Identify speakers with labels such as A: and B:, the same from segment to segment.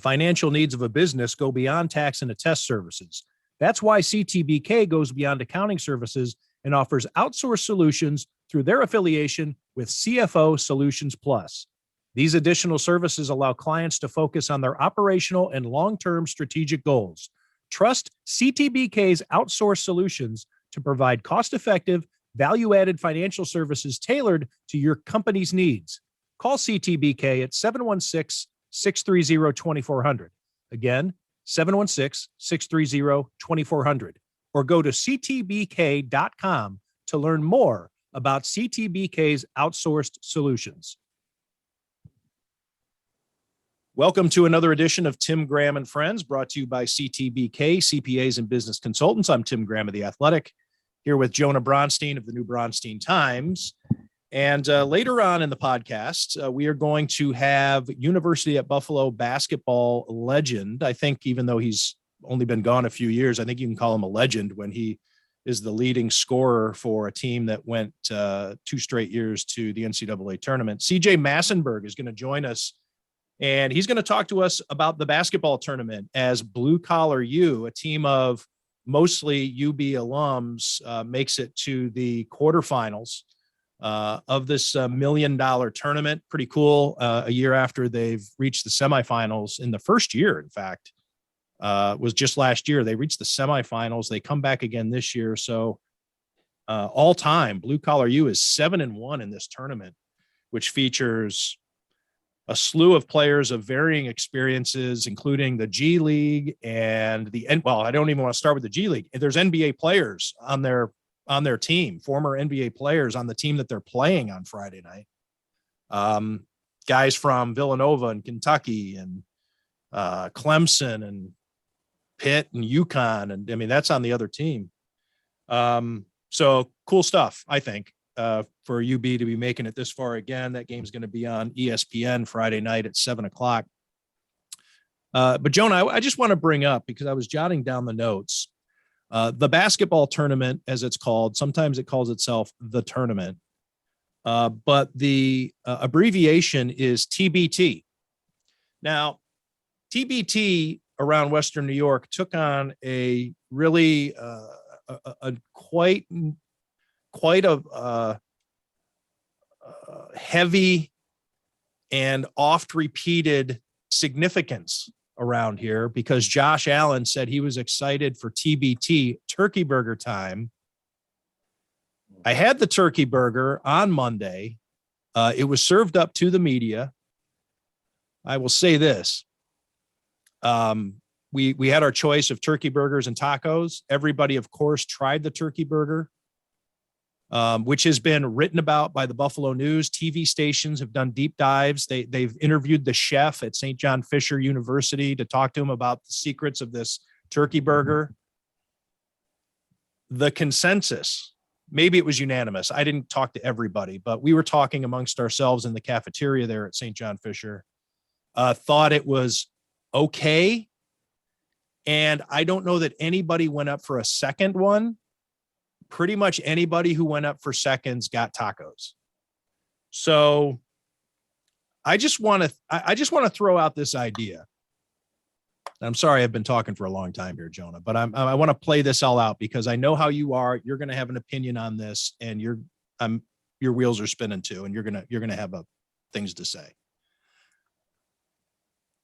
A: financial needs of a business go beyond tax and attest services. That's why CTBK goes beyond accounting services and offers outsourced solutions through their affiliation with CFO Solutions Plus. These additional services allow clients to focus on their operational and long-term strategic goals. Trust CTBK's outsourced solutions to provide cost-effective, value-added financial services tailored to your company's needs. Call CTBK at 716-630-2400. Again, 716-630-2400. Or go to ctbk.com to learn more about CTBK's outsourced solutions. Welcome to another edition of Tim Graham and Friends, brought to you by CTBK, CPAs and Business Consultants. I'm Tim Graham of The Athletic, here with Jonah Bronstein of the New Bronstein Times. And later on in the podcast, we are going to have University at Buffalo basketball legend. I think even though he's only been gone a few years, I think you can call him a legend when he is the leading scorer for a team that went 2 straight years to the NCAA tournament. CJ Massinburg is going to join us, and he's going to talk to us about the basketball tournament as Blue Collar U, a team of mostly UB alums, makes it to the quarterfinals of this $1 million tournament. Pretty cool. A year after they've reached the semifinals in the first year, in fact, was just last year. They reached the semifinals. They come back again this year. So all time, Blue Collar U is 7-1 in this tournament, which features a slew of players of varying experiences, including the G League and I don't even want to start with the G League. There's NBA players on their team, former NBA players on the team that they're playing on Friday night. Guys from Villanova and Kentucky and Clemson and Pitt and UConn. And I mean, that's on the other team. So cool stuff, I think, for UB to be making it this far again. That game's going to be on ESPN Friday night at 7:00. But Jonah, I just want to bring up, because I was jotting down the notes, the basketball tournament, as it's called. Sometimes it calls itself the tournament, but the abbreviation is TBT. Now, TBT around Western New York took on a really quite a heavy and oft-repeated significance around here, because Josh Allen said he was excited for TBT, turkey burger time. I had the turkey burger on Monday. It was served up to the media. I will say this. We had our choice of turkey burgers and tacos. Everybody, of course, tried the turkey burger, which has been written about by the Buffalo News. TV stations have done deep dives. They've interviewed the chef at St. John Fisher University to talk to him about the secrets of this turkey burger. The consensus, maybe it was unanimous. I didn't talk to everybody, but we were talking amongst ourselves in the cafeteria there at St. John Fisher, thought it was okay. And I don't know that anybody went up for a second one. Pretty much anybody who went up for seconds got tacos. So I just want to throw out this idea. I'm sorry, I've been talking for a long time here, Jonah, but I want to play this all out, because I know how you are. You're going to have an opinion on this, and your wheels are spinning too, and you're going to have things to say.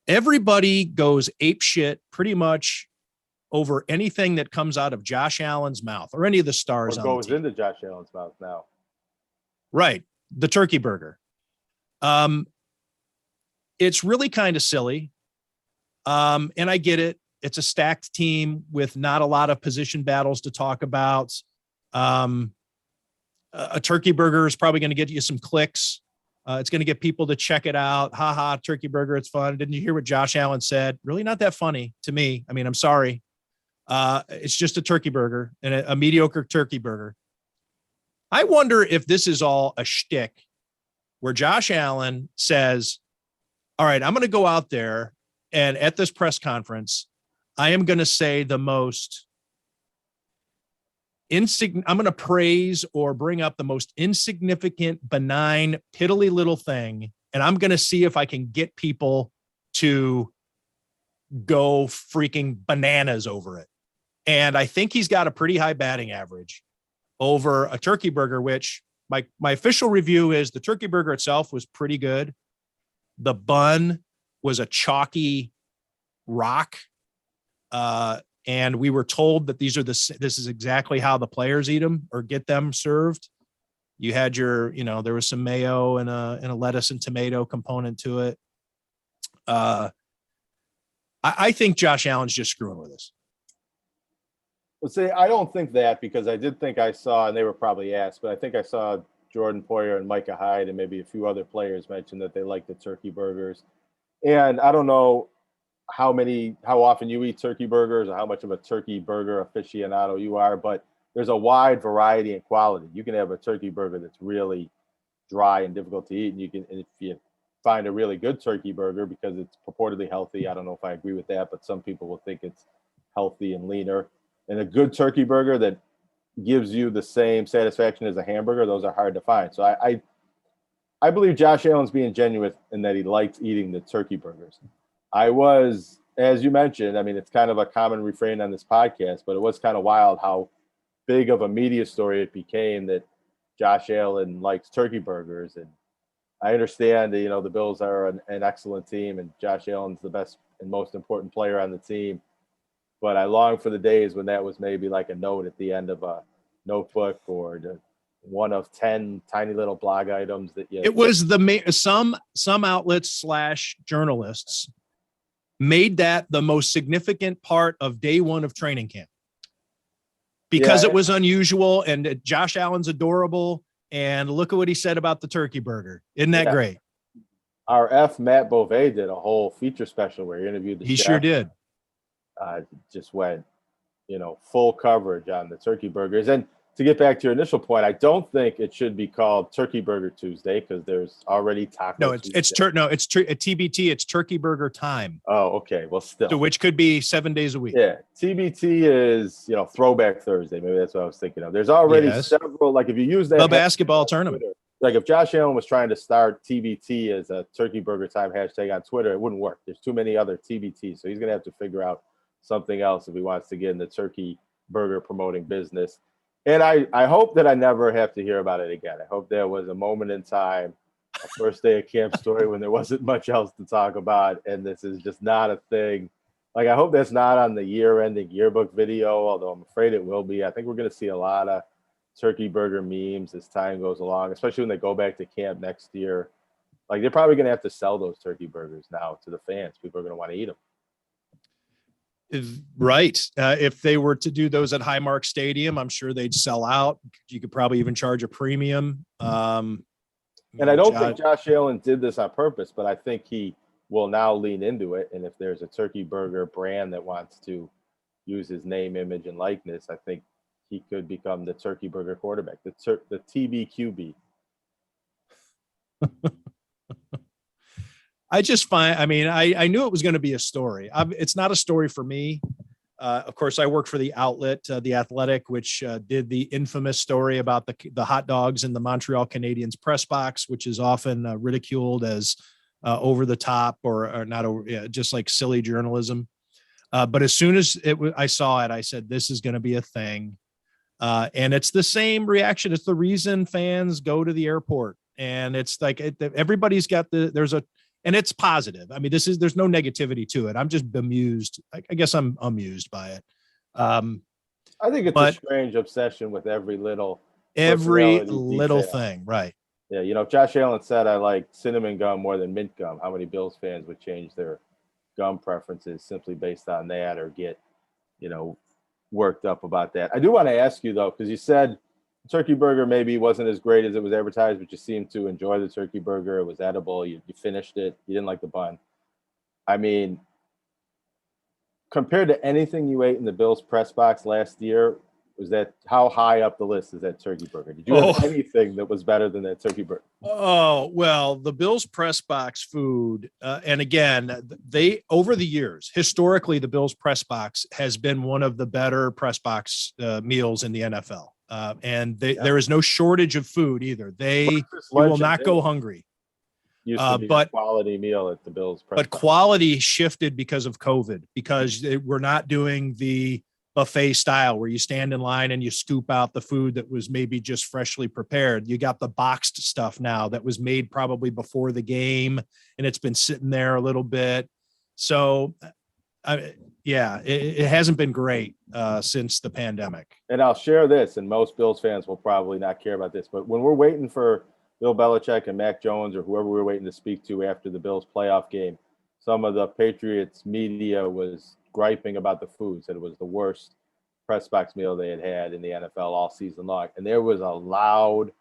A: Everybody goes apeshit pretty much over anything that comes out of Josh Allen's mouth or any of the stars
B: or
A: on the
B: goes
A: team.
B: into Josh Allen's mouth now.
A: Right. The turkey burger. It's really kind of silly. And I get it. It's a stacked team with not a lot of position battles to talk about. A turkey burger is probably going to get you some clicks. It's going to get people to check it out. Ha ha, turkey burger. It's fun. Didn't you hear what Josh Allen said? Really not that funny to me. I mean, I'm sorry. It's just a turkey burger, and a mediocre turkey burger. I wonder if this is all a shtick where Josh Allen says, all right, I'm going to go out there, and at this press conference, I am going to say the most I'm going to praise or bring up the most insignificant, benign, piddly little thing. And I'm going to see if I can get people to go freaking bananas over it. And I think he's got a pretty high batting average over a turkey burger, which my official review is the turkey burger itself was pretty good. The bun was a chalky rock. And we were told that this is exactly how the players eat them or get them served. You had there was some mayo and a lettuce and tomato component to it. I think Josh Allen's just screwing with us.
B: Well, see, I don't think that, because I did think I saw, and they were probably asked, but I think I saw Jordan Poyer and Micah Hyde and maybe a few other players mention that they like the turkey burgers. And I don't know how often you eat turkey burgers or how much of a turkey burger aficionado you are, but there's a wide variety and quality. You can have a turkey burger that's really dry and difficult to eat, and if you find a really good turkey burger because it's purportedly healthy, I don't know if I agree with that, but some people will think it's healthy and leaner. And a good turkey burger that gives you the same satisfaction as a hamburger, those are hard to find. So I believe Josh Allen's being genuine in that he likes eating the turkey burgers. I was, as you mentioned, I mean, it's kind of a common refrain on this podcast, but it was kind of wild how big of a media story it became that Josh Allen likes turkey burgers. And I understand that, the Bills are an excellent team and Josh Allen's the best and most important player on the team. But I long for the days when that was maybe like a note at the end of a notebook or one of 10 tiny little blog items that you.
A: It was some outlets / journalists made that the most significant part of day one of training camp because it was unusual and Josh Allen's adorable. And look at what he said about the turkey burger. Isn't that great?
B: Our Matt Beauvais did a whole feature special where he interviewed the
A: He
B: chef.
A: sure did.
B: Just went, full coverage on the turkey burgers. And to get back to your initial point, I don't think it should be called Turkey Burger Tuesday because there's already Taco Tuesday.
A: It's TBT. It's Turkey Burger time.
B: Oh, okay. Well, still.
A: So which could be 7 days a week.
B: Yeah. TBT is, Throwback Thursday. Maybe that's what I was thinking of. There's already several, like if you use that.
A: The basketball tournament.
B: Twitter, like if Josh Allen was trying to start TBT as a Turkey Burger time hashtag on Twitter, it wouldn't work. There's too many other TBTs. So he's going to have to figure out something else if he wants to get in the turkey burger promoting business. And I hope that I never have to hear about it again. I hope there was a moment in time, a first day of camp story when there wasn't much else to talk about. And this is just not a thing. Like, I hope that's not on the year-ending yearbook video, although I'm afraid it will be. I think we're going to see a lot of turkey burger memes as time goes along, especially when they go back to camp next year. Like, they're probably going to have to sell those turkey burgers now to the fans. People are going to want to eat them.
A: Right. If they were to do those at Highmark Stadium, I'm sure they'd sell out. You could probably even charge a premium.
B: And I don't think Josh Allen did this on purpose, but I think he will now lean into it. And if there's a turkey burger brand that wants to use his name, image, and likeness, I think he could become the turkey burger quarterback, the TBQB.
A: I knew it was going to be a story. It's not a story for me. Of course, I work for the outlet, The Athletic, which did the infamous story about the hot dogs in the Montreal Canadiens press box, which is often ridiculed as over the top or not over, just like silly journalism. But as soon as I saw it, I said, this is going to be a thing. And it's the same reaction. It's the reason fans go to the airport. And it's like everybody's got and it's positive. I mean, there's no negativity to it. I'm just bemused. I guess I'm amused by it.
B: I think it's a strange obsession with every little
A: detail. Thing. Right.
B: Yeah. If Josh Allen said, I like cinnamon gum more than mint gum, how many Bills fans would change their gum preferences simply based on that or get, worked up about that? I do want to ask you though, because you said turkey burger maybe wasn't as great as it was advertised, but you seemed to enjoy the turkey burger. It was edible. You finished it. You didn't like the bun. I mean, compared to anything you ate in the Bills press box last year, how high up the list is that turkey burger? Did you have anything that was better than that turkey burger?
A: Oh, well, the Bills press box food. And again, over the years, historically, the Bills press box has been one of the better press box meals in the NFL. And there is no shortage of food either. You will not go hungry.
B: Used to be a quality meal at the Bills press
A: but
B: box.
A: quality shifted because of COVID, because we're not doing the buffet style where you stand in line and you scoop out the food that was maybe just freshly prepared. You got the boxed stuff now that was made probably before the game, and it's been sitting there a little bit. So it hasn't been great since the pandemic.
B: And I'll share this, and most Bills fans will probably not care about this, but when we're waiting for Bill Belichick and Mac Jones or whoever we're waiting to speak to after the Bills playoff game, some of the Patriots media was griping about the food, said it was the worst press box meal they had in the NFL all season long. And there was a loud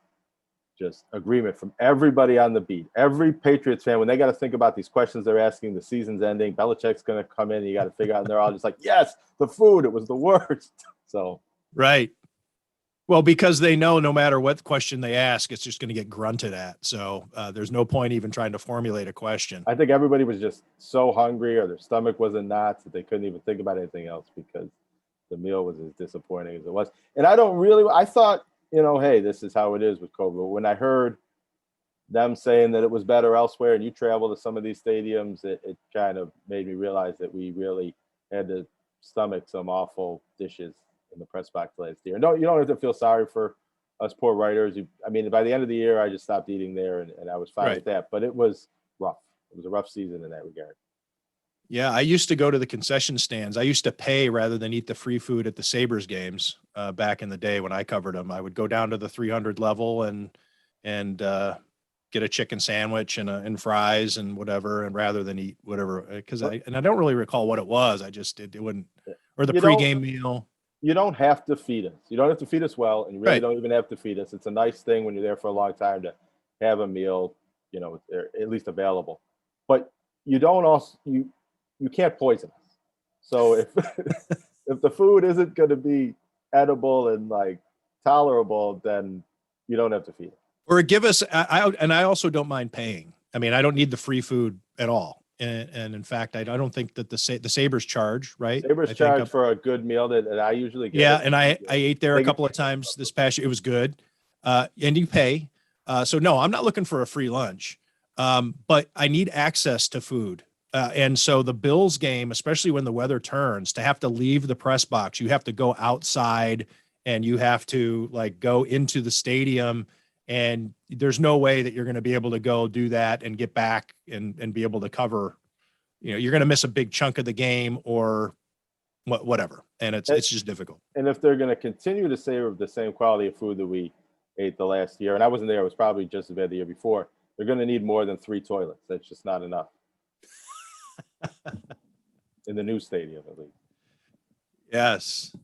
B: just agreement from everybody on the beat. Every Patriots fan, when they got to think about these questions they're asking, the season's ending, Belichick's going to come in, and you got to figure out, and they're all just like, yes, the food, it was the worst. So,
A: right. Well, because they know no matter what question they ask, it's just going to get grunted at. So there's no point even trying to formulate a question.
B: I think everybody was just so hungry, or their stomach was in knots, that they couldn't even think about anything else because the meal was as disappointing as it was. And I thought, hey, this is how it is with COVID. But when I heard them saying that it was better elsewhere, and you travel to some of these stadiums, it kind of made me realize that we really had to stomach some awful dishes in the press box last year. And you don't have to feel sorry for us poor writers. By the end of the year, I just stopped eating there, and I was fine with that. But it was rough. It was a rough season in that regard.
A: Yeah, I used to go to the concession stands. I used to pay rather than eat the free food at the Sabres games back in the day when I covered them. I would go down to the 300 level and get a chicken sandwich and fries and whatever, and rather than eat whatever, because I don't really recall what it was. I just it wouldn't, or the pregame meal.
B: You don't have to feed us. You don't have to feed us well, and you really don't even have to feed us. It's a nice thing when you're there for a long time to have a meal, at least available. But you don't also you can't poison us. So if if the food isn't going to be edible and like tolerable, then you don't have to feed it.
A: Or give us. I also don't mind paying. I mean, I don't need the free food at all. And in fact, I don't think that the Sabres charge, right?
B: Sabres charge for a good meal that I usually get.
A: Yeah, and I ate there a couple of times this past year. It was good. And you pay. So no, I'm not looking for a free lunch. But I need access to food. And so the Bills game, especially when the weather turns, to have to leave the press box, you have to go outside and you have to go into the stadium. And there's no way that you're going to be able to go do that and get back and be able to cover, you're going to miss a big chunk of the game or whatever. And it's just difficult.
B: And if they're going to continue to serve the same quality of food that we ate the last year, and I wasn't there, it was probably just as bad the year before, they're going to need more than 3 toilets. That's just not enough. In the new stadium, at least.
A: Yes.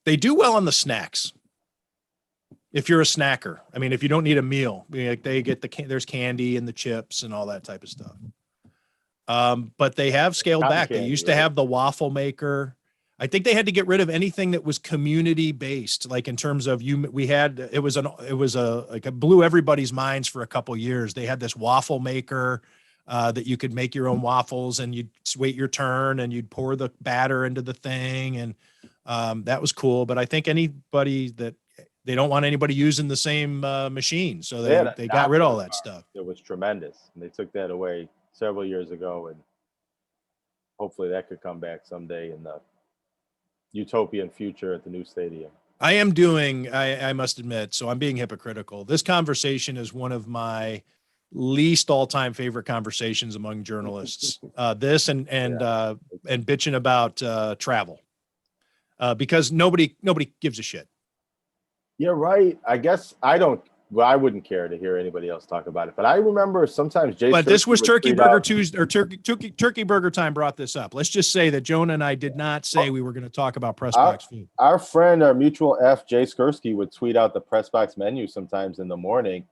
A: They do well on the snacks. If you're a snacker, I mean, if you don't need a meal, they get there's candy and the chips and all that type of stuff. But they have scaled back. They used to have the waffle maker. I think they had to get rid of anything that was community based, like in terms of it blew everybody's minds for a couple of years. They had this waffle maker that you could make your own waffles, and you'd wait your turn and you'd pour the batter into the thing. And that was cool. But I think they don't want anybody using the same machine. So they got rid of all that stuff.
B: It was tremendous. And they took that away several years ago. And hopefully that could come back someday in the utopian future at the new stadium.
A: I must admit, so I'm being hypocritical. This conversation is one of my least all-time favorite conversations among journalists. This and bitching about travel. Because nobody gives a shit.
B: You're right. I guess I wouldn't care to hear anybody else talk about it. But I remember sometimes Jason. But
A: this was Turkey Burger Tuesday, or Turkey Burger Time brought this up. Let's just say that Jonah and I did not say we were going to talk about press box food.
B: Our friend, our mutual F, Jay Skursky, would tweet out the press box menu sometimes in the morning,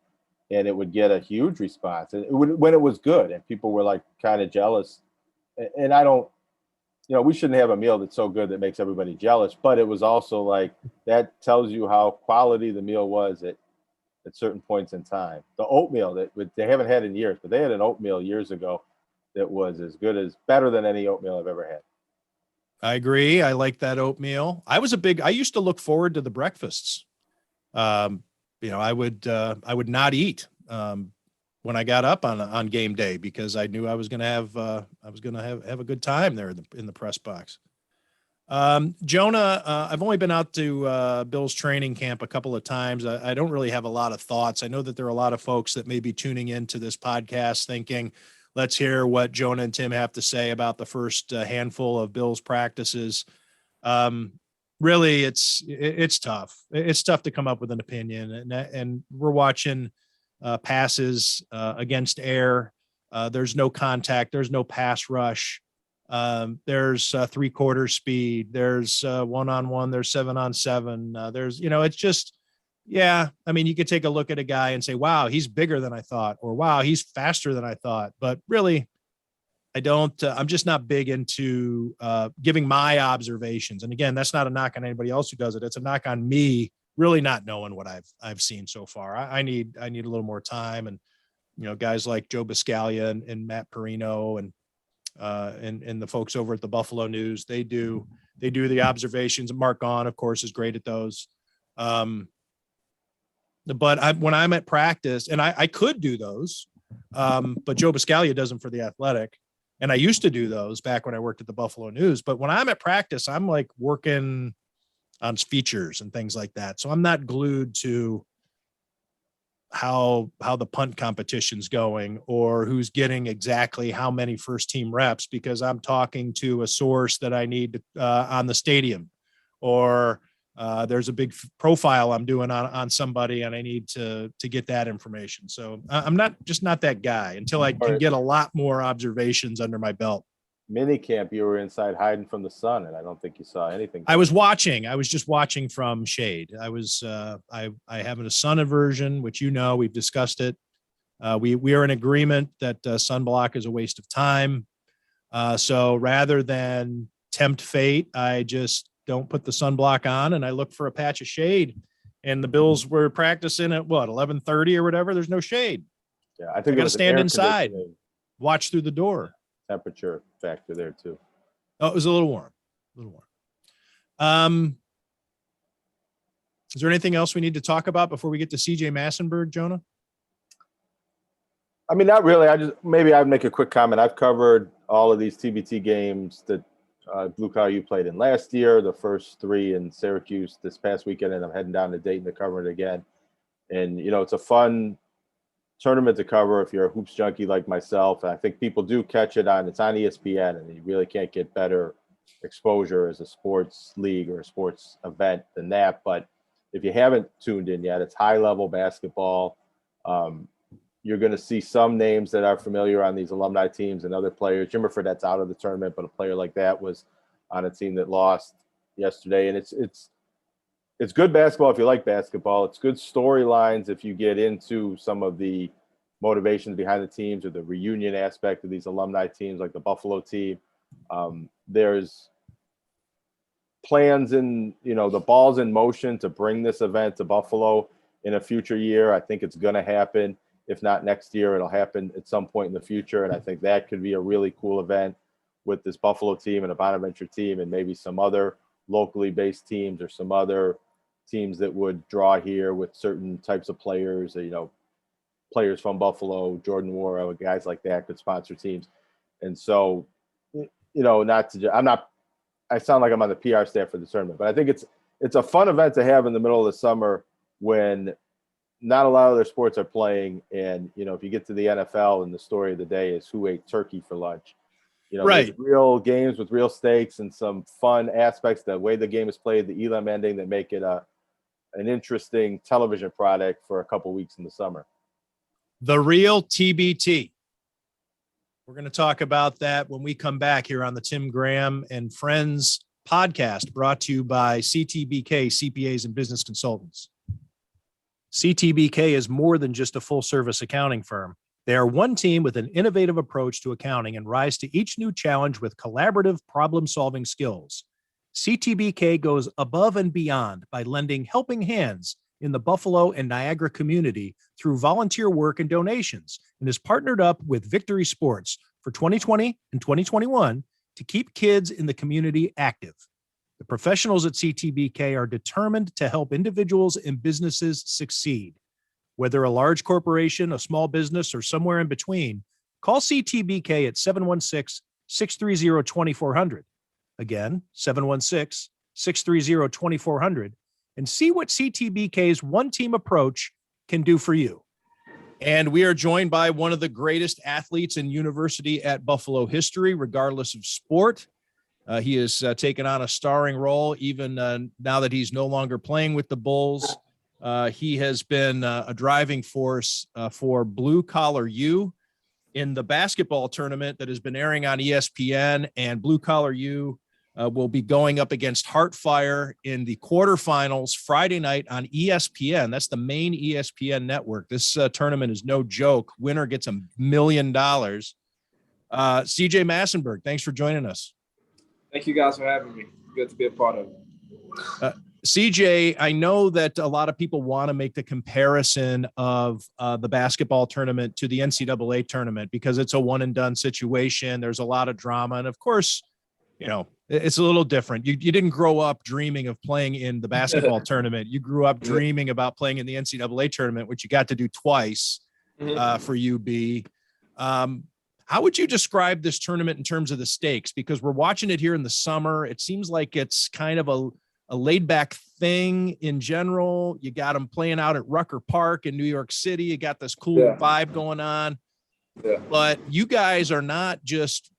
B: and it would get a huge response. And when it was good, and people were kind of jealous. And I don't. We shouldn't have a meal that's so good that makes everybody jealous, but it was also that tells you how quality the meal was at certain points in time. The oatmeal that they haven't had in years, but they had an oatmeal years ago that was better than any oatmeal I've ever had.
A: I agree. I like that oatmeal. I used to look forward to the breakfasts. I would not eat when I got up on game day because I knew I was going to have a good time there in the press box. Jonah, I've only been out to Bill's training camp a couple of times. I don't really have a lot of thoughts. I know that there are a lot of folks that may be tuning into this podcast thinking, let's hear what Jonah and Tim have to say about the first handful of Bill's practices. Really, it's tough. It's tough to come up with an opinion, and we're watching passes against air. There's no contact. There's no pass rush. There's 3/4 speed. There's 1-on-1. There's 7-on-7. There's, it's just, yeah. I mean, you could take a look at a guy and say, wow, he's bigger than I thought, or wow, he's faster than I thought. But really, I don't, I'm just not big into giving my observations. And again, that's not a knock on anybody else who does it. It's a knock on me really not knowing what I've seen so far. I need a little more time. And, guys like Joe Biscaglia and Matt Perino and the folks over at the Buffalo News, they do the observations. Mark Gaughan, of course, is great at those. But when I'm at practice, and I could do those, but Joe Biscaglia does them for The Athletic. And I used to do those back when I worked at the Buffalo News. But when I'm at practice, I'm like working on features and things like that. So I'm not glued to how the punt competition's going or who's getting exactly how many first team reps, because I'm talking to a source that I need on the stadium, or there's a big profile I'm doing on somebody and I need to get that information. So I'm not that guy until I can get a lot more observations under my belt.
B: Mini camp, you were inside hiding from the sun, and I don't think you saw anything.
A: I was just watching from shade. I was I have a sun aversion, which we've discussed it. We are in agreement that sunblock is a waste of time. So rather than tempt fate, I just don't put the sunblock on and I look for a patch of shade. And the Bills were practicing at 11:30 or whatever. There's no shade.
B: Yeah, I think
A: I got to stand inside, watch through the door.
B: Temperature factor there too.
A: Oh, it was a little warm. Is there anything else we need to talk about before we get to CJ Massinburg, Jonah?
B: I mean, not really. I'd make a quick comment. I've covered all of these TBT games that Blue Collar you played in last year, the first 3 in Syracuse this past weekend, and I'm heading down to Dayton to cover it again. And, it's a fun tournament to cover if you're a hoops junkie like myself. And I think people do catch it it's on ESPN, and you really can't get better exposure as a sports league or a sports event than that. But if you haven't tuned in yet, it's high level basketball. You're going to see some names that are familiar on these alumni teams and other players. Jimmer Fredette's out of the tournament, but a player like that was on a team that lost yesterday. And it's good basketball if you like basketball. It's good storylines if you get into some of the motivations behind the teams or the reunion aspect of these alumni teams like the Buffalo team. There's plans in, the ball's in motion to bring this event to Buffalo in a future year. I think it's going to happen. If not next year, it'll happen at some point in the future. And I think that could be a really cool event with this Buffalo team and a Bonaventure team and maybe some other locally based teams or some other teams that would draw here with certain types of players, players from Buffalo, Jordan Wara, guys like that could sponsor teams. And so, I sound like I'm on the PR staff for the tournament, but I think it's a fun event to have in the middle of the summer when not a lot of other sports are playing. And, if you get to the NFL and the story of the day is who ate turkey for lunch,
A: right.
B: Real games with real stakes and some fun aspects, the way the game is played, the Elam ending that make it an interesting television product for a couple weeks in the summer.
A: The real TBT. We're going to talk about that when we come back here on the Tim Graham and Friends podcast, brought to you by CTBK, CPAs and Business Consultants. CTBK is more than just a full-service accounting firm. They are one team with an innovative approach to accounting and rise to each new challenge with collaborative problem-solving skills. CTBK goes above and beyond by lending helping hands in the Buffalo and Niagara community through volunteer work and donations, and is partnered up with Victory Sports for 2020 and 2021 to keep kids in the community active. The professionals at CTBK are determined to help individuals and businesses succeed. Whether a large corporation, a small business, or somewhere in between, call CTBK at 716-630-2400. Again, 716-630-2400, and see what CTBK's one team approach can do for you. And we are joined by one of the greatest athletes in university at Buffalo history, regardless of sport. He has taken on a starring role even now that he's no longer playing with the Bulls. He has been a driving force for Blue Collar U in the basketball tournament that has been airing on ESPN, and Blue Collar U will be going up against Heartfire in the quarterfinals Friday night on ESPN. That's the main ESPN network. This tournament is no joke. Winner gets $1 million. CJ Massinburg, thanks for joining us.
C: Thank you guys for having me. Good to be a part of it.
A: CJ, I know that a lot of people want to make the comparison of the basketball tournament to the NCAA tournament because it's a one and done situation. There's a lot of drama. And of course, you know, it's a little different. You didn't grow up dreaming of playing in the basketball tournament. You grew up dreaming about playing in the NCAA tournament, which you got to do twice for UB. How would you describe this tournament in terms of the stakes? Because we're watching it here in the summer. It seems like it's kind of a laid back thing in general. You got them playing out at Rucker Park in New York City. You got this cool vibe going on, but you guys are not just,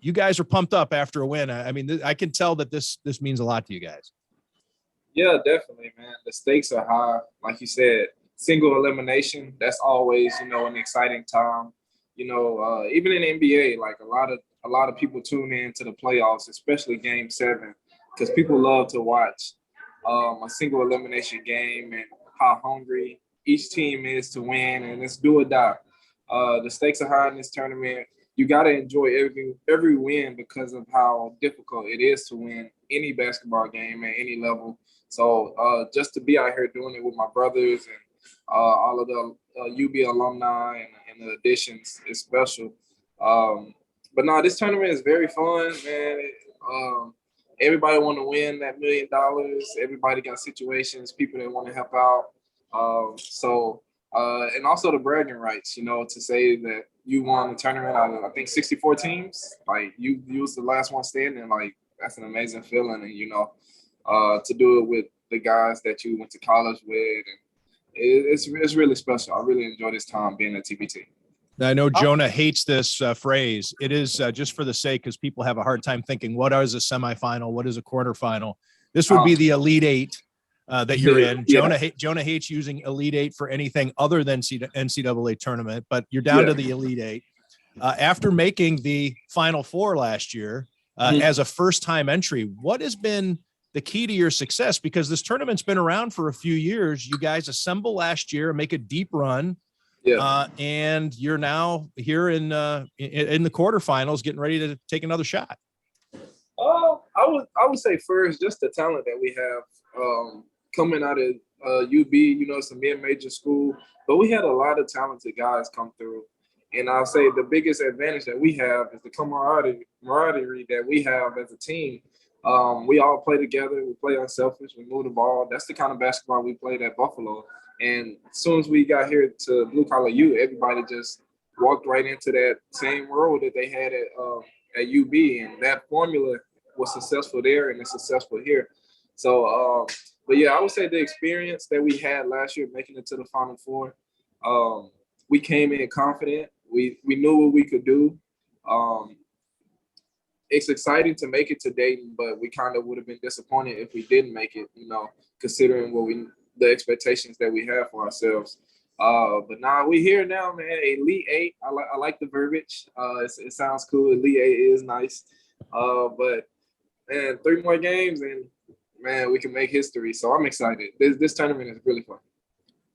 A: you guys are pumped up after a win. I mean, I can tell that this means a lot to you guys.
C: Yeah, definitely, man. The stakes are high. Like you said, single elimination, that's always, you know, an exciting time. You know, even in the NBA, like a lot of people tune in to the playoffs, especially Game 7, because people love to watch a single elimination game and how hungry each team is to win, and it's do or die. The stakes are high in this tournament. You got to enjoy every win because of how difficult it is to win any basketball game at any level. So just to be out here doing it with my brothers and all of the UB alumni and the additions is special. But no, this tournament is very fun, man. Everybody want to win that $1 million. Everybody got situations, people that want to help out. And also the bragging rights, you know, to say that you won the tournament out of, I think, 64 teams. Like, you was the last one standing. Like, that's an amazing feeling. And, you know, to do it with the guys that you went to college with, and it's really special. I really enjoy this time being at TBT.
A: I know Jonah hates this phrase. It is just for the sake, because people have a hard time thinking, what is a semifinal? What is a quarterfinal? This would be the Elite Eight that you're in. Jonah hates using Elite Eight for anything other than NCAA tournament, but you're down to the Elite Eight. After making the Final Four last year as a first-time entry, what has been the key to your success? Because this tournament's been around for a few years. You guys assemble last year, make a deep run. And you're now here in the quarterfinals, getting ready to take another shot.
C: I would say first, just the talent that we have coming out of UB. You know, it's a mid-major school, but we had a lot of talented guys come through. And I'll say the biggest advantage that we have is the camaraderie that we have as a team. We all play together. We play unselfish. We move the ball. That's the kind of basketball we played at Buffalo. And as soon as we got here to Blue Collar U, everybody just walked right into that same role that they had at UB, and that formula was successful there and it's successful here. So, but yeah, I would say the experience that we had last year making it to the Final Four, we came in confident. We knew what we could do. It's exciting to make it to Dayton, but we kind of would have been disappointed if we didn't make it, you know, considering the expectations that we have for ourselves. But now we're here now, man. Elite Eight. I like the verbiage. It sounds cool. Elite Eight is nice. But man, 3 more games and man, we can make history. So I'm excited. This tournament is really fun.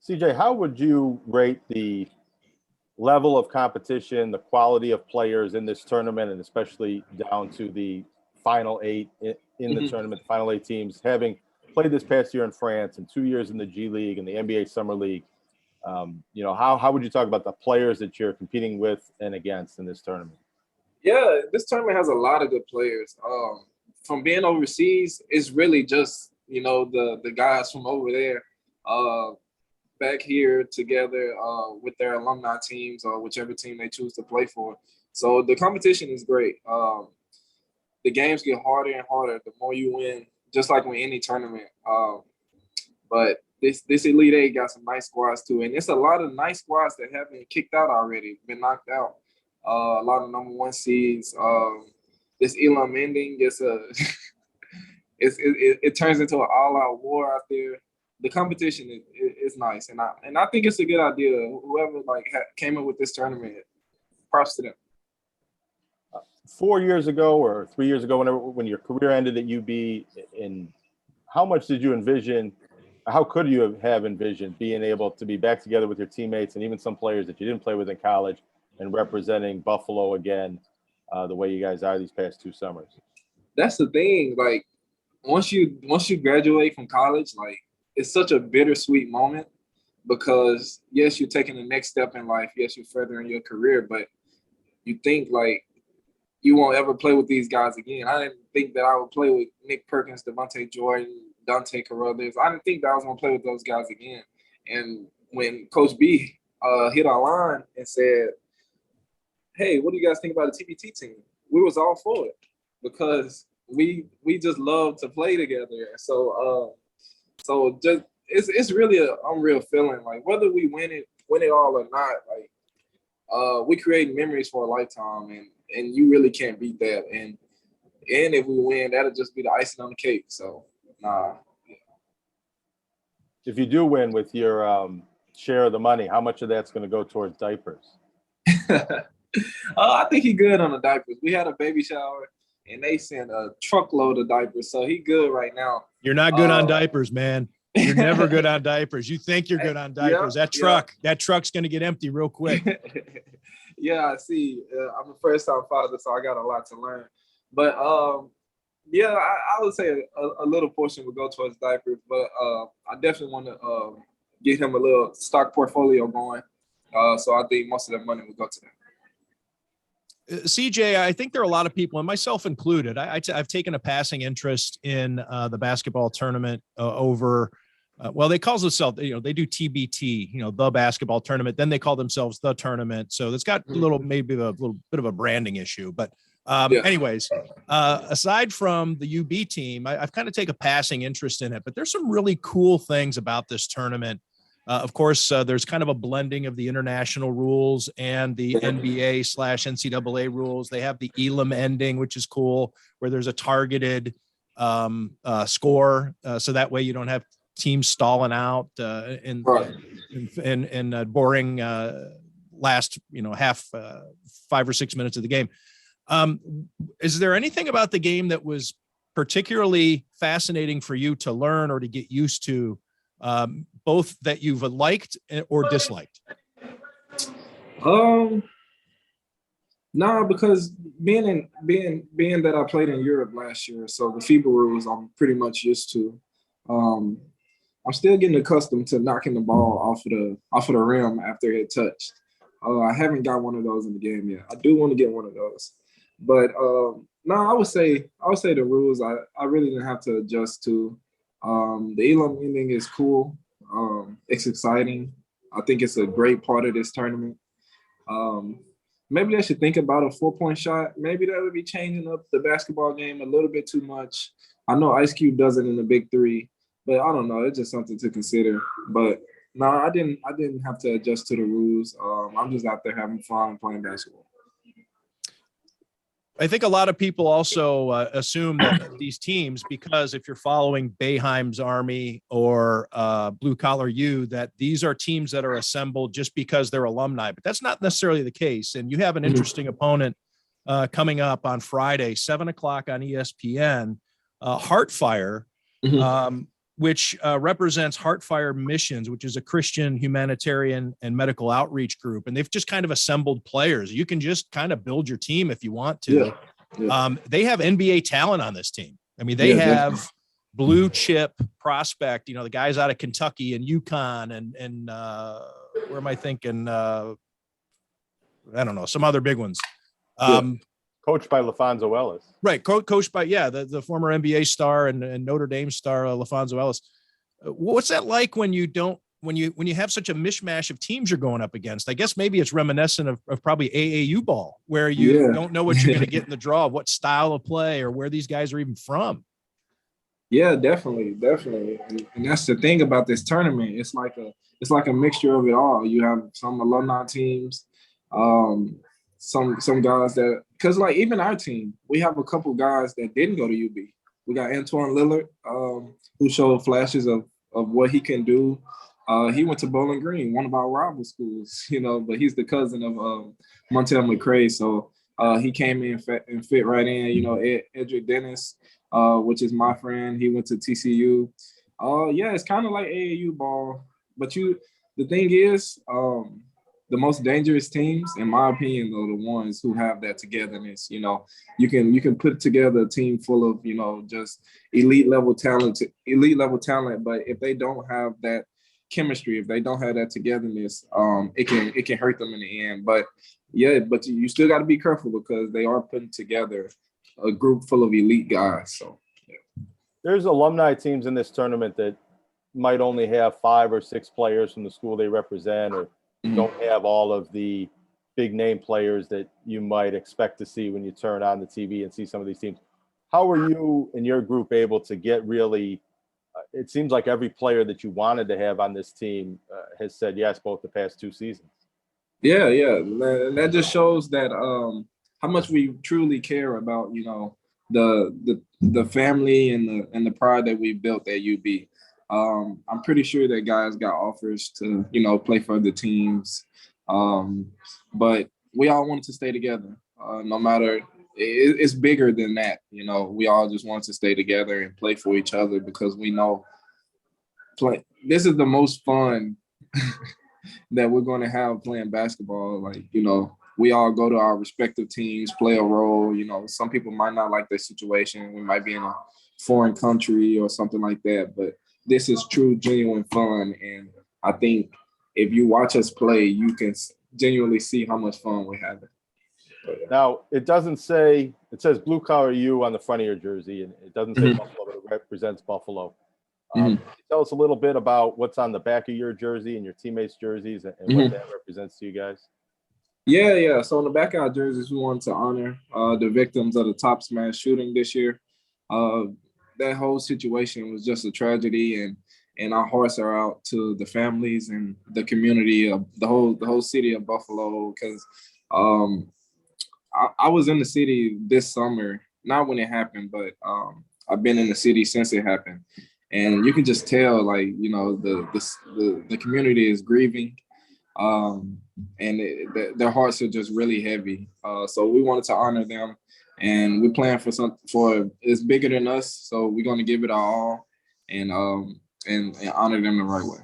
B: CJ, how would you rate the level of competition, the quality of players in this tournament, and especially down to the final 8 in the tournament, the final 8 teams, having played this past year in France and 2 years in the G League and the NBA Summer League? You know, how would you talk about the players that you're competing with and against in this tournament?
C: Yeah, this tournament has a lot of good players. from being overseas, it's really just, you know, the guys from over there back here together with their alumni teams or whichever team they choose to play for. So the competition is great. The games get harder and harder the more you win, just like with any tournament. But this Elite Eight got some nice squads too, and it's a lot of nice squads that have been kicked out already, been knocked out. A lot of number one seeds. This Elam ending gets it turns into an all-out war out there. The competition is nice, and I think it's a good idea. Whoever came up with this tournament, props to them.
B: 4 years ago or 3 years ago, when your career ended at UB, in how much did you envision? How could you have envisioned being able to be back together with your teammates and even some players that you didn't play with in college and representing Buffalo again, the way you guys are these past 2 summers?
C: That's the thing. Like once you graduate from college, like it's such a bittersweet moment because yes, you're taking the next step in life. Yes, you're furthering your career, but you think like you won't ever play with these guys again. I didn't think that I would play with Nick Perkins, Devontae Jordan, Dante Carruthers. I didn't think that I was going to play with those guys again. And when Coach B hit our line and said, hey, what do you guys think about the TBT team? We was all for it because we just love to play together. So just it's really an unreal feeling. Like whether we win it all or not, like we create memories for a lifetime, and you really can't beat that. And if we win, that'll just be the icing on the cake. So nah.
B: If you do win with your share of the money, how much of that's going to go towards diapers?
C: I think he good on the diapers. We had a baby shower, and they sent a truckload of diapers, so he good right now.
A: You're not good on diapers, man. You're never good on diapers. You think you're good on diapers. That truck's going to get empty real quick.
C: Yeah, I see. I'm a first-time father, so I got a lot to learn. But yeah, I would say a little portion would go towards diapers, but I definitely want to get him a little stock portfolio going. So I think most of that money will go to that.
A: CJ, I think there are a lot of people, and myself included, I've taken a passing interest in the basketball tournament over, well, they call themselves, they do TBT, the basketball tournament. Then they call themselves the tournament. So it's got maybe a little bit of a branding issue. But anyways, aside from the UB team, I've kind of taken a passing interest in it. But there's some really cool things about this tournament. Of course, there's kind of a blending of the international rules and the NBA/NCAA rules. They have the Elam ending, which is cool, where there's a targeted score, so that way you don't have teams stalling out in boring last half 5 or 6 minutes of the game. Is there anything about the game that was particularly fascinating for you to learn or to get used to? Both that you've liked or disliked?
C: No, because being that I played in Europe last year, so the FIBA rules I'm pretty much used to. I'm still getting accustomed to knocking the ball off of the rim after it touched. I haven't got one of those in the game yet. I do want to get one of those, but no, I would say the rules I really didn't have to adjust to. The Elam ending is cool. It's exciting. I think it's a great part of this tournament. Maybe I should think about a 4-point shot. Maybe that would be changing up the basketball game a little bit too much. I know Ice Cube does it in the Big Three, but I don't know. It's just something to consider. But no, I didn't have to adjust to the rules. I'm just out there having fun playing basketball.
A: I think a lot of people also assume that these teams, because if you're following Boeheim's Army or Blue Collar U, that these are teams that are assembled just because they're alumni, but that's not necessarily the case. And you have an interesting opponent coming up on Friday, 7:00 on ESPN, Heartfire, which represents Heartfire Missions, which is a Christian humanitarian and medical outreach group. And they've just kind of assembled players. You can just kind of build your team if you want to. Yeah. They have NBA talent on this team. I mean, they have blue chip prospect, the guys out of Kentucky and UConn and where am I thinking? I don't know, some other big ones.
B: Coached by LaFonso Ellis.
A: Right. Coached by, the former NBA star and Notre Dame star, LaFonso Ellis. What's that like when you have such a mishmash of teams you're going up against? I guess maybe it's reminiscent of probably AAU ball, where you don't know what you're going to get in the draw, what style of play or where these guys are even from.
C: Yeah, definitely. And that's the thing about this tournament. It's like a mixture of it all. You have some alumni teams, some guys that, because like even our team, we have a couple guys that didn't go to UB. We got Antoine Lillard, who showed flashes of what he can do. He went to Bowling Green, one of our rival schools, but he's the cousin of Montel McCray. So he came in and fit right in. Edric Dennis, which is my friend, he went to TCU. It's kind of like AAU ball. But the thing is, the most dangerous teams, in my opinion, are the ones who have that togetherness. You can put together a team full of just elite level talent. But if they don't have that chemistry, if they don't have that togetherness, it can hurt them in the end. But you still got to be careful because they are putting together a group full of elite guys. So
B: there's alumni teams in this tournament that might only have 5 or 6 players from the school they represent, or don't have all of the big name players that you might expect to see when you turn on the TV and see some of these teams. How are you and your group able to get really, it seems like every player that you wanted to have on this team has said yes both the past 2 seasons.
C: Yeah. That just shows that how much we truly care about, the family and the pride that we built at UB. I'm pretty sure that guys got offers to, play for other teams. But we all wanted to stay together. No matter, it's bigger than that. We all just want to stay together and play for each other because we know this is the most fun that we're going to have playing basketball. Like, we all go to our respective teams, play a role. Some people might not like their situation. We might be in a foreign country or something like that, but this is true, genuine fun. And I think if you watch us play, you can genuinely see how much fun we're having.
B: Now, it says Blue Collar U on the front of your jersey, and it doesn't say Buffalo, but it represents Buffalo. Can you tell us a little bit about what's on the back of your jersey and your teammates' jerseys and what that represents to you guys?
C: Yeah. So on the back of our jerseys, we wanted to honor the victims of the Top Smash shooting this year. That whole situation was just a tragedy, and our hearts are out to the families and the community of the whole city of Buffalo. Because I was in the city this summer, not when it happened, but I've been in the city since it happened, and you can just tell, like, the community is grieving, and their hearts are just really heavy. So we wanted to honor them. And we're playing for it's bigger than us, so we're going to give it our all and honor them the right way.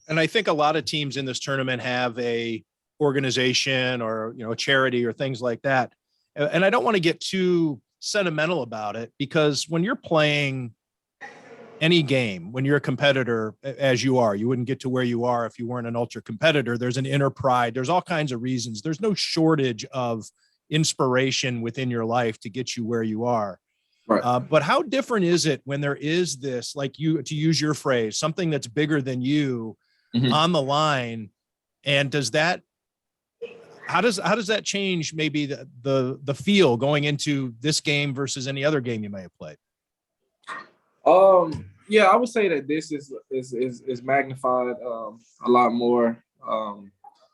A: And I think a lot of teams in this tournament have a organization or a charity or things like that. And I don't want to get too sentimental about it, because when you're playing any game, when you're a competitor, as you are, you wouldn't get to where you are if you weren't an ultra competitor. There's an inner pride. There's all kinds of reasons. There's no shortage of inspiration within your life to get you where you are.
C: Right.
A: But how different is it when there is this, like, to use your phrase, something that's bigger than you on the line? And how does that change maybe the feel going into this game versus any other game you may have played?
C: I would say that this is magnified a lot more.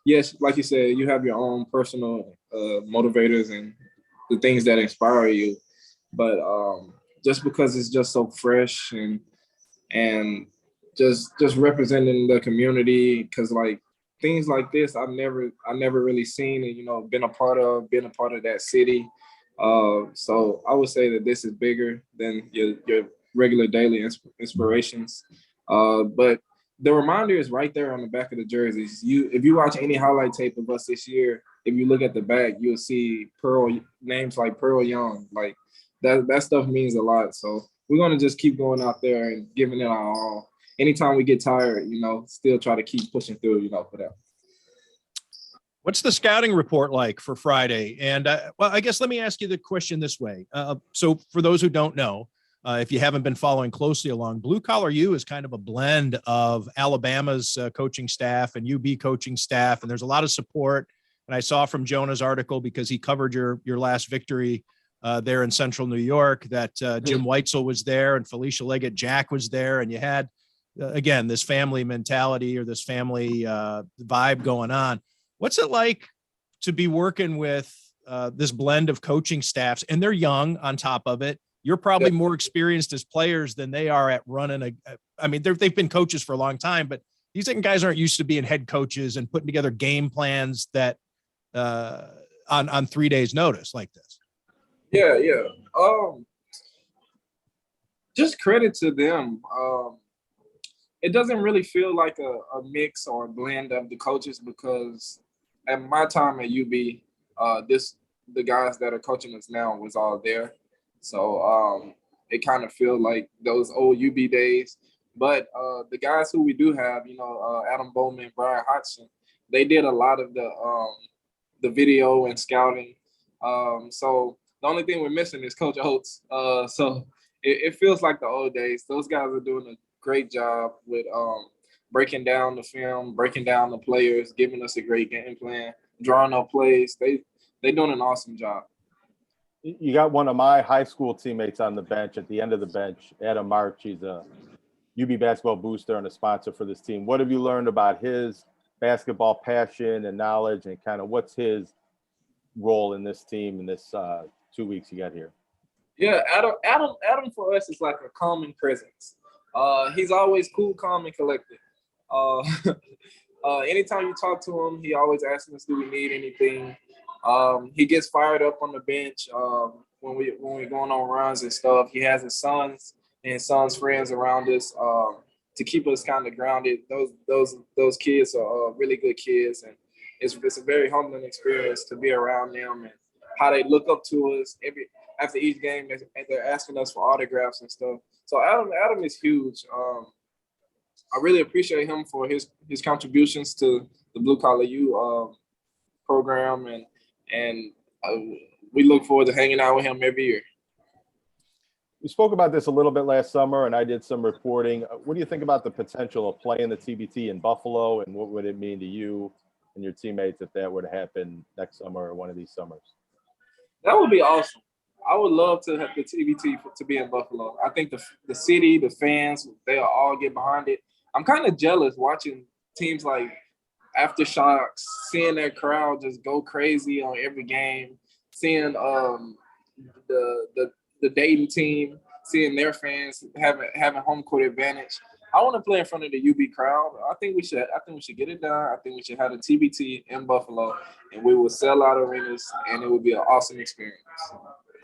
C: Yes, like you said, you have your own personal motivators and the things that inspire you, but just because it's just so fresh and just representing the community, because like things like this I never really seen and been a part of that city. So I would say that this is bigger than your regular daily inspirations, but the reminder is right there on the back of the jerseys. If you watch any highlight tape of us this year, if you look at the back, you'll see names like Pearl Young. Like that stuff means a lot. So we're gonna just keep going out there and giving it our all. Anytime we get tired, still try to keep pushing through, for that.
A: What's the scouting report like for Friday? And well, I guess let me ask you the question this way. So for those who don't know, if you haven't been following closely along, Blue Collar U is kind of a blend of Alabama's coaching staff and UB coaching staff, and there's a lot of support. And I saw from Jonah's article, because he covered your last victory there in Central New York, that Jim Weitzel was there and Felicia Leggett Jack was there, and you had again this family mentality or this family vibe going on. What's it like to be working with this blend of coaching staffs? And they're young on top of it. You're probably more experienced as players than they are at running I mean, they've been coaches for a long time, but these guys aren't used to being head coaches and putting together game plans that on 3 days notice like this.
C: Yeah. Just credit to them. It doesn't really feel like a mix or a blend of the coaches, because at my time at UB, the guys that are coaching us now was all there. So it kind of feels like those old UB days. But the guys who we do have, Adam Bowman, Brian Hodgson, they did a lot of the video and scouting. So the only thing we're missing is Coach Oates. So it feels like the old days. Those guys are doing a great job with breaking down the film, breaking down the players, giving us a great game plan, drawing up plays. They doing an awesome job.
B: You got one of my high school teammates on the bench at the end of the bench, Adam March. He's a UB basketball booster and a sponsor for this team. What have you learned about his basketball passion and knowledge, and kind of what's his role in this team in this 2 weeks you got here?
C: Yeah, Adam for us is like a calming presence. He's always cool, calm, and collected. Anytime you talk to him, he always asks us, "Do we need anything?" He gets fired up on the bench when we're going on runs and stuff. He has his sons and his sons' friends around us to keep us kind of grounded. Those kids are really good kids, and it's a very humbling experience to be around them and how they look up to us after each game. They're asking us for autographs and stuff. So Adam is huge. I really appreciate him for his contributions to the Blue Collar U program, and we look forward to hanging out with him every year.
B: We spoke about this a little bit last summer, and I did some reporting. What do you think about the potential of playing the TBT in Buffalo, and what would it mean to you and your teammates if that were to happen next summer or one of these summers?
C: That would be awesome. I would love to have the TBT to be in Buffalo. I think the city, the fans, they'll all get behind it. I'm kind of jealous watching teams like Aftershocks, seeing that crowd just go crazy on every game, seeing the Dayton team, seeing their fans having home court advantage. I want to play in front of the UB crowd. I think we should get it done. I think we should have the TBT in Buffalo, and we will sell out arenas, and it would be an awesome experience.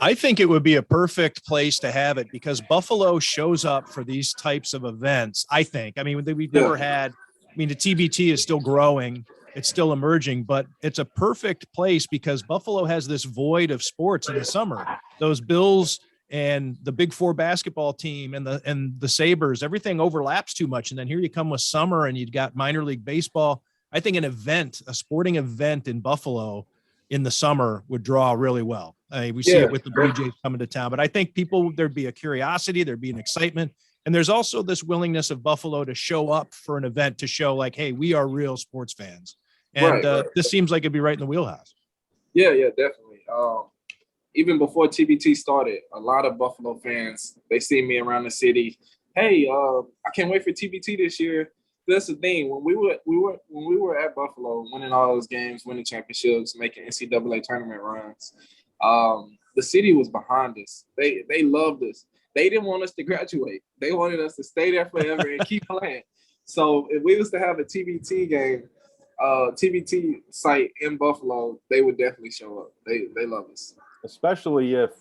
A: I think it would be a perfect place to have it, because Buffalo shows up for these types of events. I think. I mean, we've never had. I mean, the TBT is still growing. It's still emerging, but it's a perfect place because Buffalo has this void of sports in the summer. Those Bills and the Big Four basketball team and the Sabres, everything overlaps too much. And then here you come with summer and you've got minor league baseball. I think a sporting event in Buffalo in the summer would draw really well. I mean, we see it with the Blue Jays coming to town, but I think there'd be a curiosity, there'd be an excitement. And there's also this willingness of Buffalo to show up for an event to show like, hey, we are real sports fans. And this seems like it'd be right in the wheelhouse.
C: Yeah, definitely. Even before TBT started, a lot of Buffalo fans, they see me around the city. Hey, I can't wait for TBT this year. That's the thing. When we were at Buffalo, winning all those games, winning championships, making NCAA tournament runs, the city was behind us. They loved us. They didn't want us to graduate. They wanted us to stay there forever and keep playing. So if we was to have a TBT game, TBT site in Buffalo, they would definitely show up. They love us.
B: Especially if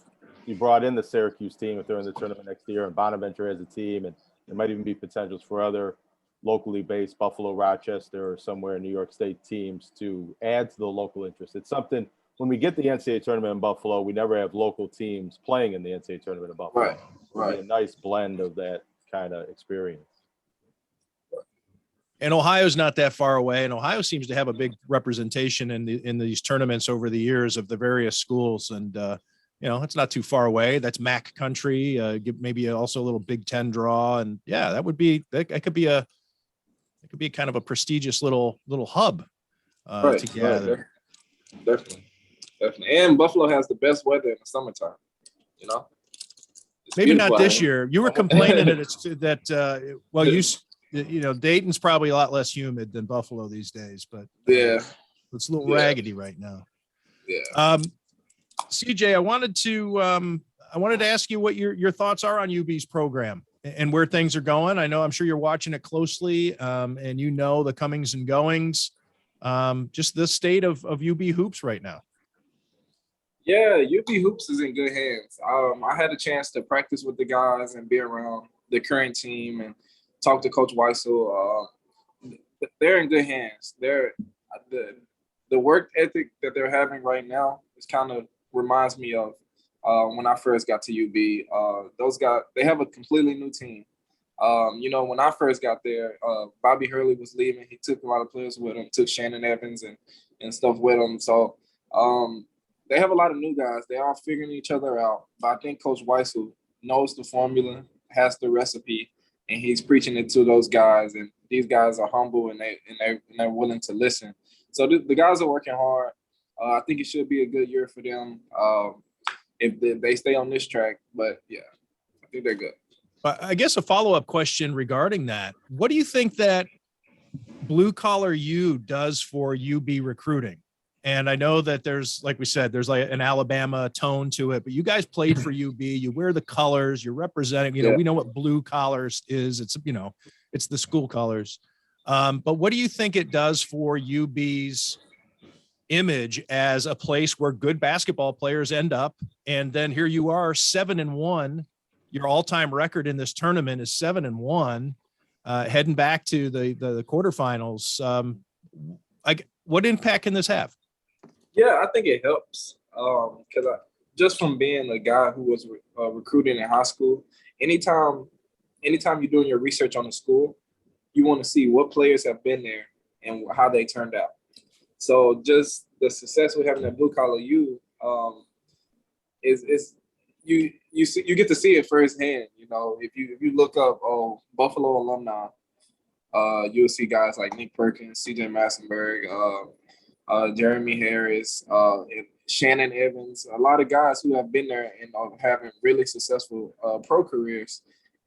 B: you brought in the Syracuse team, if they're in the tournament next year, and Bonaventure has a team, and there might even be potentials for other locally based Buffalo, Rochester, or somewhere in New York State teams to add to the local interest. It's something, when we get the NCAA tournament in Buffalo, we never have local teams playing in the NCAA tournament in Buffalo.
C: Right.
B: It'd be a nice blend of that kind of experience.
A: And Ohio's not that far away, and Ohio seems to have a big representation in these tournaments over the years of the various schools. And it's not too far away. That's MAC country. Maybe also a little Big Ten draw, and yeah, that could be kind of a prestigious little hub to gather.
C: Definitely. And Buffalo has the best weather in the summertime. It's
A: maybe not
C: beautiful.
A: this year. You were complaining Dayton's probably a lot less humid than Buffalo these days, but
C: yeah,
A: it's a little raggedy right now.
C: Yeah.
A: CJ, I wanted to ask you what your thoughts are on UB's program and where things are going. I'm sure you're watching it closely, and the comings and goings. Just the state of UB hoops right now.
C: Yeah, UB hoops is in good hands. I had a chance to practice with the guys and be around the current team and talk to Coach Weissel. They're in good hands. The work ethic that they're having right now is kind of reminds me of when I first got to UB. Those guys, they have a completely new team. When I first got there, Bobby Hurley was leaving. He took a lot of players with him, took Shannon Evans and stuff with him. So they have a lot of new guys. They're all figuring each other out. But I think Coach Weissel knows the formula, has the recipe, and he's preaching it to those guys. And these guys are humble and they're willing to listen. So the guys are working hard. I think it should be a good year for them if they stay on this track. But yeah, I think they're good.
A: I guess a follow-up question regarding that. What do you think that Blue Collar U does for UB recruiting? And I know that there's, like we said, there's like an Alabama tone to it, but you guys played for UB, you wear the colors, you're representing, we know what blue collars is. It's, it's the school colors. But what do you think it does for UB's image as a place where good basketball players end up? And then here you are 7-1, your all-time record in this tournament is 7-1, heading back to the quarterfinals. What impact can this have?
C: Yeah, I think it helps because just from being a guy who was recruiting in high school, anytime you're doing your research on the school, you want to see what players have been there and how they turned out. So just the success we're having at Blue Collar U is you get to see it firsthand. If you look up Buffalo alumni, you'll see guys like Nick Perkins, CJ Massinburg, Jeremy Harris, Shannon Evans, a lot of guys who have been there and are having really successful pro careers.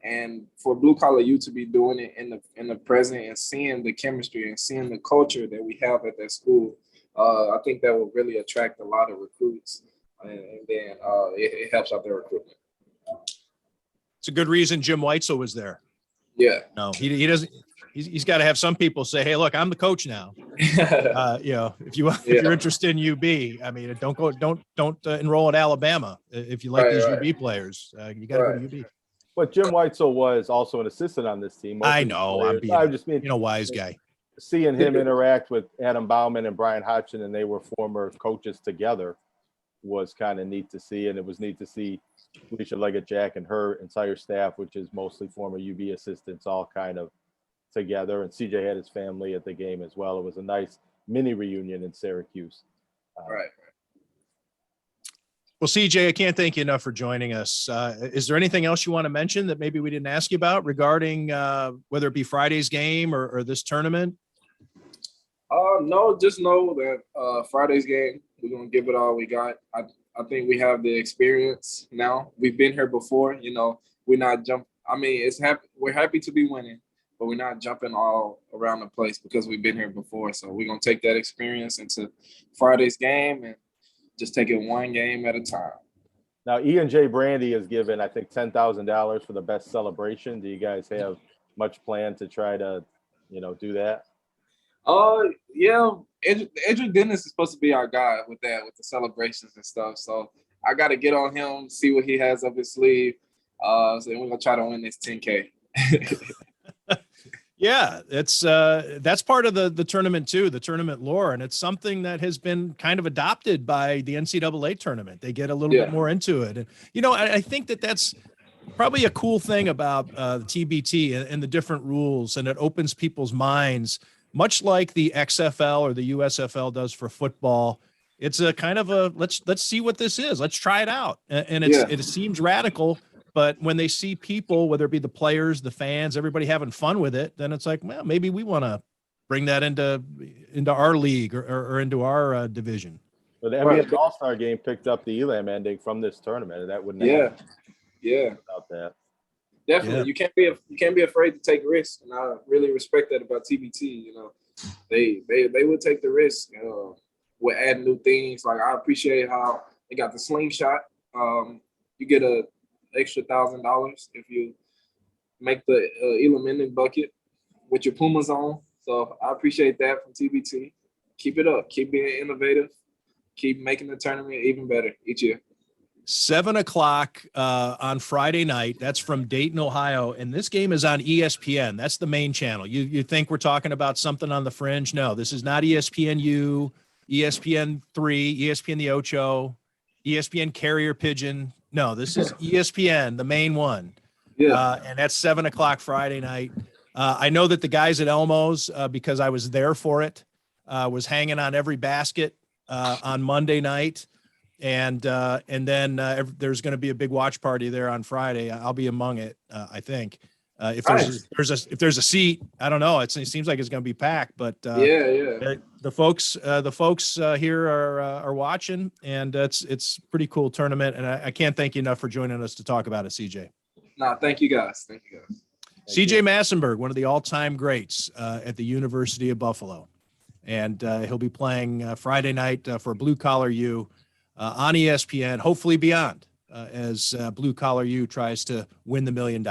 C: And for Blue Collar U to be doing it in the present and seeing the chemistry and seeing the culture that we have at that school, I think that will really attract a lot of recruits. And then it helps out their recruitment.
A: It's a good reason Jim Weitzel was there.
C: Yeah.
A: No, he doesn't. He's got to have some people say, "Hey, look, I'm the coach now." If you're interested in UB, don't enroll at Alabama if you like these UB players. You got to go to UB.
B: But Jim Weitzel was also an assistant on this team.
A: I know. I'm just being wise guy.
B: Seeing him interact with Adam Bauman and Brian Hodgson, and they were former coaches together, was kind of neat to see. And it was neat to see Felicia Leggett-Jack and her entire staff, which is mostly former UB assistants, all kind of together. And CJ had his family at the game as well. It was a nice mini reunion in Syracuse.
C: Right.
A: Well, CJ, I can't thank you enough for joining us. Is there anything else you want to mention that maybe we didn't ask you about regarding whether it be Friday's game or this tournament?
C: No, just know that Friday's game, we're going to give it all we got. I think we have the experience now. We've been here before. We're not jumping. We're happy to be winning, but we're not jumping all around the place because we've been here before. So we're going to take that experience into Friday's game and just take it one game at a time.
B: Now, E&J Brandy has given, I think, $10,000 for the best celebration. Do you guys have much plan to try to, do that?
C: Yeah. Andrew Dennis is supposed to be our guy with that, with the celebrations and stuff. So I got to get on him, see what he has up his sleeve. So we're going to try to win this 10K.
A: Yeah, that's part of the tournament too, the tournament lore, and it's something that has been kind of adopted by the NCAA tournament. They get a little bit more into it, and I think that's probably a cool thing about the TBT and the different rules, and it opens people's minds, much like the XFL or the USFL does for football. It's a kind of a let's see what this is. Let's try it out, and it seems radical. But when they see people, whether it be the players, the fans, everybody having fun with it, then it's like, well, maybe we want to bring that into our league or into our division.
B: But the NBA All-Star game picked up the Elam ending from this tournament, and that wouldn't have without that.
C: Definitely, you can't be afraid to take risks, and I really respect that about TBT. You know, they would take the risk with adding new things. Like I appreciate how they got the slingshot. You get a extra $1,000 if you make the Elam ending bucket with your Pumas on. So I appreciate that from TBT. Keep it up. Keep being innovative. Keep making the tournament even better each year.
A: 7:00 on Friday night. That's from Dayton, Ohio. And this game is on ESPN. That's the main channel. You think we're talking about something on the fringe? No, this is not ESPNU, ESPN3, ESPN the Ocho, ESPN Carrier Pigeon. No, this is ESPN, the main one.
C: Yeah.
A: And that's 7:00 Friday night. I know that the guys at Elmo's, because I was there for it, was hanging on every basket on Monday night. And then there's going to be a big watch party there on Friday. I'll be among it, I think. If there's a seat, I don't know. It seems like it's going to be packed, but the folks here are watching, and it's pretty cool tournament. And I can't thank you enough for joining us to talk about it, CJ.
C: No, thank you guys.
A: CJ Massinburg, one of the all-time greats at the University of Buffalo, and he'll be playing Friday night for Blue Collar U on ESPN, hopefully beyond, as Blue Collar U tries to win the $1 million.